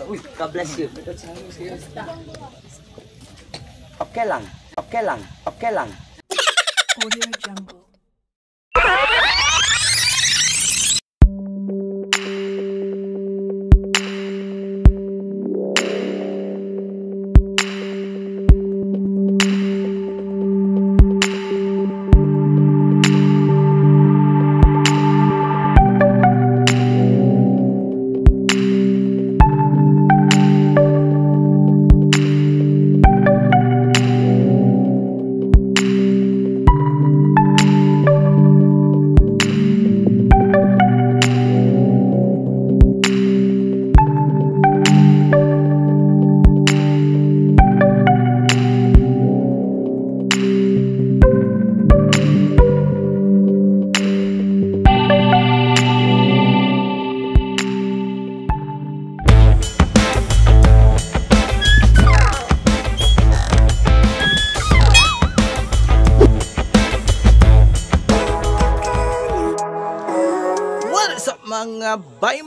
Uy, God bless you. Okay lang. Okay lang. Okay lang. Audio Jungle.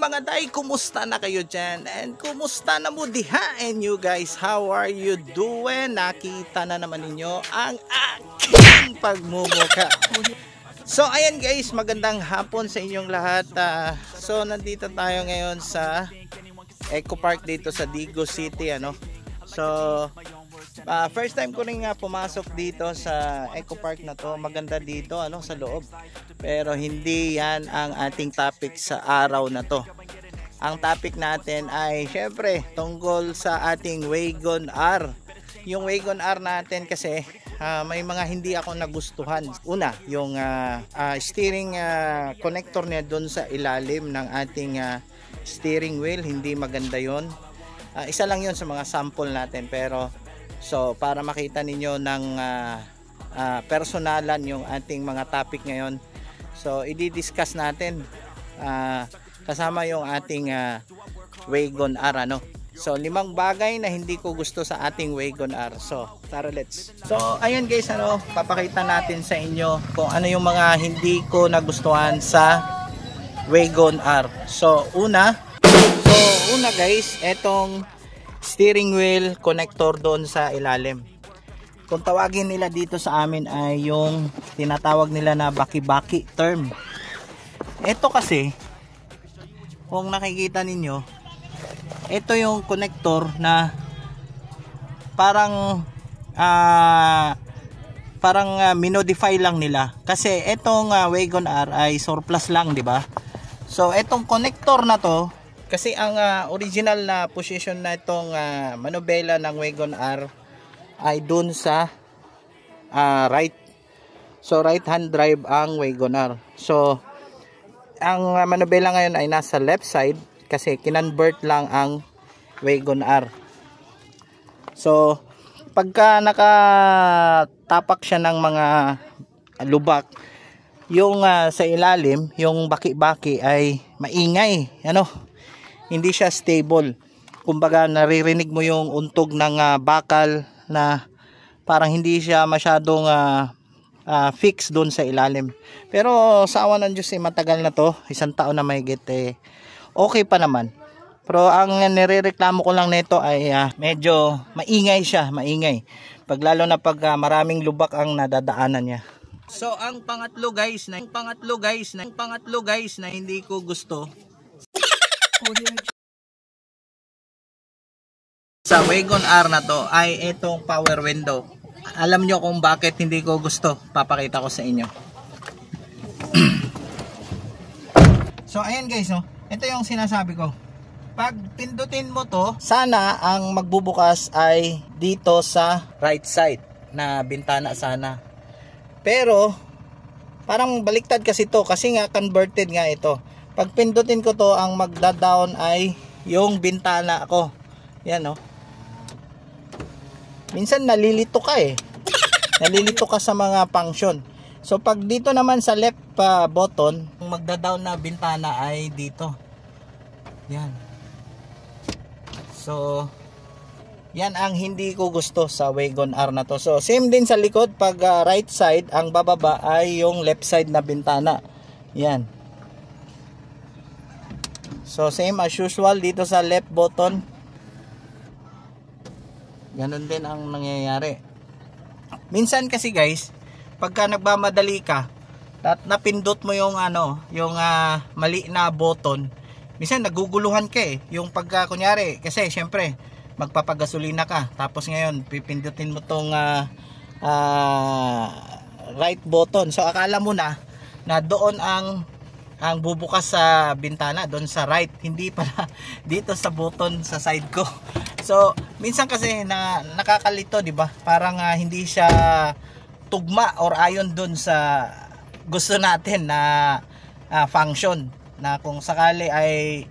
Mga day, kumusta na kayo dyan? And kumusta na mo diha? And you guys, how are you doing? Nakita na naman ninyo ang aking pagmumuka. So ayan guys, magandang hapon sa inyong lahat. So nandito tayo ngayon sa Eco Park dito sa Digo City, ano. So first time ko rin nga pumasok dito sa Eco Park na to. Maganda dito, ano, sa loob. Pero hindi yan ang ating topic sa araw na to. Ang topic natin ay syempre tungkol sa ating Wagon R. Yung Wagon R natin kasi may mga hindi ako nagustuhan. Una, yung steering connector niya doon sa ilalim ng ating steering wheel, hindi maganda yon. Isa lang yon sa mga sample natin, pero so para makita ninyo ng personalan yung ating mga topic ngayon. So i-discuss natin kasama yung ating Wagon R, ano. So 5 bagay na hindi ko gusto sa ating Wagon R. So tara, let's. So ayan guys, ano, papakita natin sa inyo kung ano yung mga hindi ko nagustuhan sa Wagon R. So una guys, etong steering wheel connector doon sa ilalim. Kung tawagin nila dito sa amin ay yung tinatawag nila na baki-baki term. Ito kasi, kung nakikita ninyo, ito yung connector na parang minodify lang nila. Kasi itong Wagon R ay surplus lang, di ba? So itong connector na to, kasi ang original na position na itong manubela ng Wagon R ay dun sa right. So right hand drive ang Wagon R. So ang manubela ngayon ay nasa left side kasi kinonvert lang ang Wagon R. So pagka nakatapak siya ng mga lubak, yung sa ilalim, yung baki-baki ay maingay, ano, hindi siya stable. Kumbaga naririnig mo yung untog ng bakal na parang hindi siya masyadong fix doon sa ilalim. Pero sa awa ng Diyos, matagal na to, 1 taon na mahigit, okay pa naman. Pero ang nirereklamo ko lang nito ay medyo maingay siya, maingay. Lalo na pag maraming lubak ang nadadaanan niya. So ang pangatlo guys na hindi ko gusto sa Wagon R na to ay itong power window. Alam nyo kung bakit hindi ko gusto, papakita ko sa inyo. So ayan guys, no, ito yung sinasabi ko. Pag pindutin mo to, sana ang magbubukas ay dito sa right side na bintana sana. Pero parang baliktad kasi to, kasi nga converted nga ito. Pag pindutin ko to, ang magda-down ay yung bintana ko. Yan, no. Minsan nalilito ka nalilito ka sa mga function. So pag dito naman sa left button, ang magda-down na bintana ay dito. Yan. So yan ang hindi ko gusto sa Wagon R na to. So same din sa likod, pag right side, ang bababa ay yung left side na bintana. Yan. So same as usual dito sa left button, Ganun din ang nangyayari. Minsan kasi guys, pagka nagmamadali ka at napindot mo yung yung mali na button, minsan naguguluhan ka eh. Yung pagka kunyari, kasi syempre magpapagasolina ka, tapos ngayon pipindutin mo tong right button. So akala mo na doon ang bubukas sa bintana, doon sa right, hindi pala dito sa button sa side ko. So minsan kasi nakakalito, di ba? Parang hindi siya tugma or ayon doon sa gusto natin na function, na kung sakali ay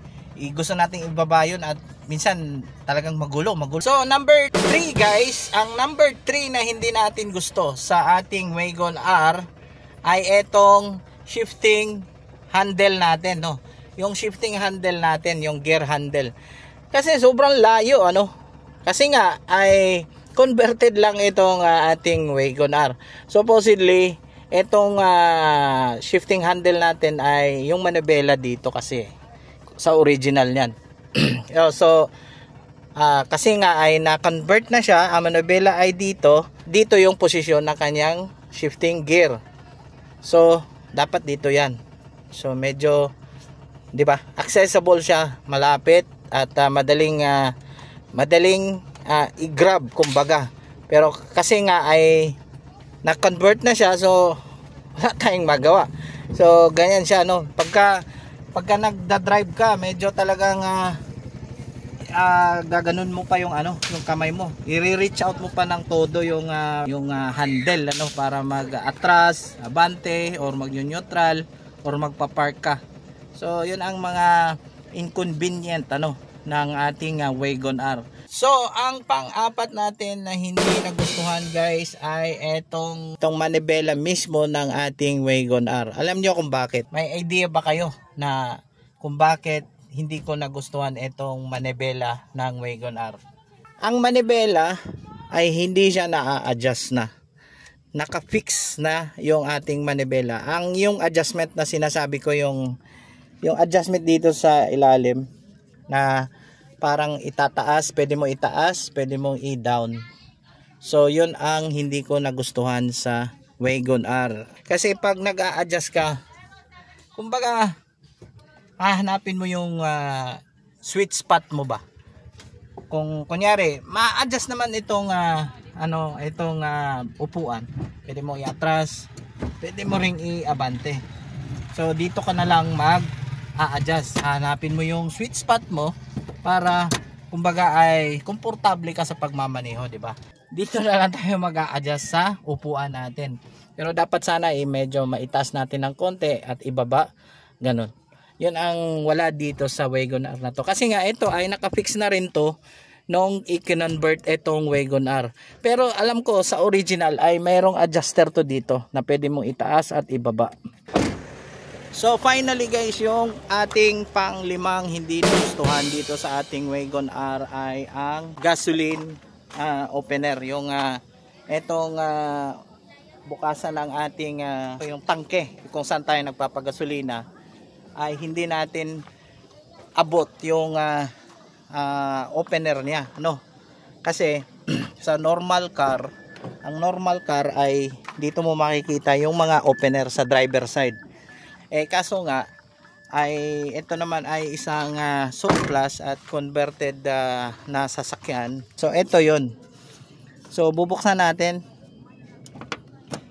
gusto nating ibaba yun at minsan talagang magulo. So number 3 guys, ang number 3 na hindi natin gusto sa ating Wagon R ay etong shifting handle natin, no? Yung shifting handle natin, yung gear handle. Kasi sobrang layo, kasi nga ay converted lang itong ating Wagon R. Supposedly itong shifting handle natin ay yung manibela dito kasi sa original niyan. So kasi nga ay na-convert na siya, ang manibela ay dito yung posisyon ng kanyang shifting gear. So dapat dito yan. So medyo, di ba, accessible siya, malapit at madaling i-grab kumbaga. Pero kasi nga ay na-convert na siya, so wala tayong magawa. So ganyan siya, pagka nagda-drive ka, medyo talagang gaganon mo pa yung yung kamay mo. I-reach out mo pa ng todo yung handle para mag-atras, abante or mag-neutral or magpa-park ka. So yun ang mga inconvenient ng ating Wagon R. So ang pang-apat natin na hindi nagustuhan guys ay etong manibela mismo ng ating Wagon R. Alam niyo kung bakit? May idea ba kayo na kung bakit hindi ko nagustuhan etong manibela ng Wagon R? Ang manibela ay hindi siya na-adjust na. Naka-fix na yung ating manibela. Yung adjustment na sinasabi ko, yung adjustment dito sa ilalim na parang itataas, pwede mo itaas, pwede mong i-down. So yun ang hindi ko nagustuhan sa Wagon R. Kasi pag nag-a-adjust ka, kumbaga hahanapin mo yung sweet spot mo ba. Kung kunyari, ma-adjust naman itong upuan. Pwede mo i-atras, pwede mo ring i-abante. So dito ka na lang mag-a-adjust. Hanapin mo yung sweet spot mo para kumbaga ay komportable ka sa pagmamaneho, di ba? Dito na lang tayo mag-a-adjust sa upuan natin. Pero dapat sana medyo maitaas natin ng konti at ibaba, ganun. Yun ang wala dito sa Wagon R na to. Kasi nga ito ay naka-fix na rin to nung i-convert itong Wagon R. Pero alam ko sa original ay mayroong adjuster to dito na pwede mong itaas at ibaba. So finally guys, yung ating pang-limang hindi nagustuhan dito sa ating Wagon R ay ang gasoline opener. Yung itong bukasan ng ating yung tangke kung saan tayo nagpapagasolina ay hindi natin abot yung opener niya, kasi sa normal car, ang normal car ay dito mo makikita yung mga opener sa driver side. Kaso nga ay ito naman ay isang surplus at converted na sasakyan. So ito yun. So bubuksan natin.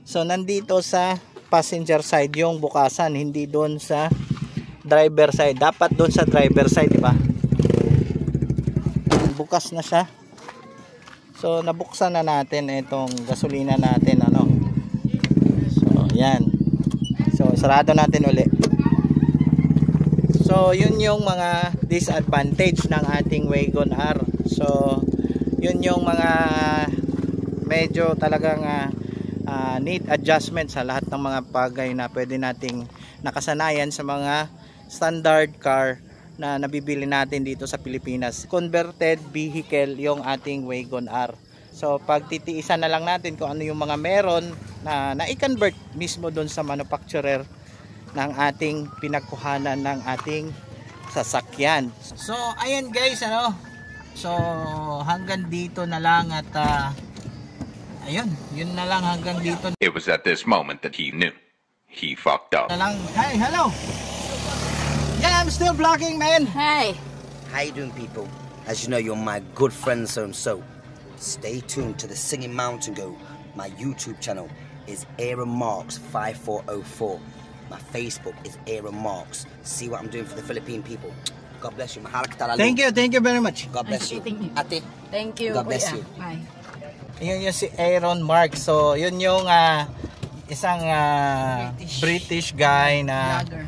So nandito sa passenger side yung bukasan, hindi doon sa driver side. Dapat doon sa driver side, di ba? Bukas na siya. So nabuksan na natin itong gasolina natin, So yan. So sarado natin uli. So yun yung mga disadvantage ng ating Wagon R. So yun yung mga medyo talagang need adjustment sa lahat ng mga bagay na pwede nating nakasanayan sa mga standard car na nabibili natin dito sa Pilipinas. Converted vehicle yung ating Wagon R. So pagtitiisan na lang natin kung ano yung mga meron na i-convert mismo doon sa manufacturer ng ating pinagkuhanan ng ating sasakyan. So ayan guys, So hanggang dito na lang at ayun, yun na lang hanggang dito It was at this moment that he knew. He fucked up. na lang. Hi, hello. Yeah, I'm still vlogging, man. Hey. How you doing, people? As you know, you're my good friend, so stay tuned to the Singing Mountain Goat. My YouTube channel is Aaron Marks 5404. My Facebook is Aaron Marks. See what I'm doing for the Philippine people. God bless you. Mahal kita lalo. Thank you very much. God bless you. Thank you. Ate. Thank you. God bless Kuya. you. Bye. Yun yung si Aaron Mark. So, yun yung isang British guy na Vlogger.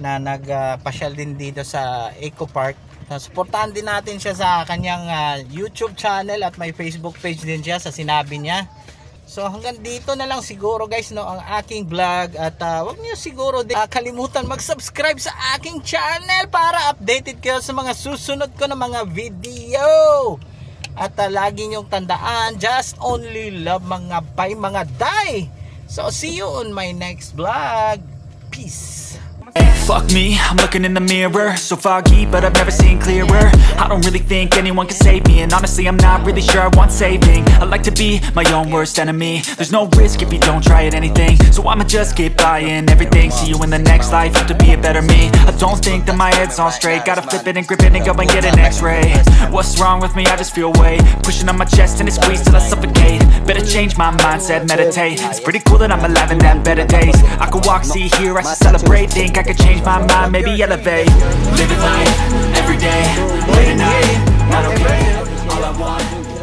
na nagpasyal din dito sa Eco Park. So, supportahan din natin siya sa kanyang YouTube channel at may Facebook page din siya sa sinabi niya. So hanggang dito na lang siguro guys no ang aking vlog at wag niyo siguro din kalimutan mag-subscribe sa aking channel para updated kayo sa mga susunod ko na mga video. At lagi niyong tandaan, just only love mga bay mga day. So see you on my next vlog. Peace. Fuck me, I'm looking in the mirror, so foggy, but I've never seen clearer. I don't really think anyone can save me, and honestly I'm not really sure I want saving. I like to be my own worst enemy. There's no risk if you don't try at anything, so I'ma just keep buying everything. See you in the next life, have to be a better me. I don't think that my head's on straight, gotta flip it and grip it and go and get an x-ray. What's wrong with me? I just feel weight pushing on my chest and it squeezes till I suffocate. Better change my mindset, meditate. It's pretty cool that I'm alive and have better days. I could walk, see, hear, I should celebrate. Think I could change my mind, maybe elevate. Living life, every day, late at night, not okay. All I want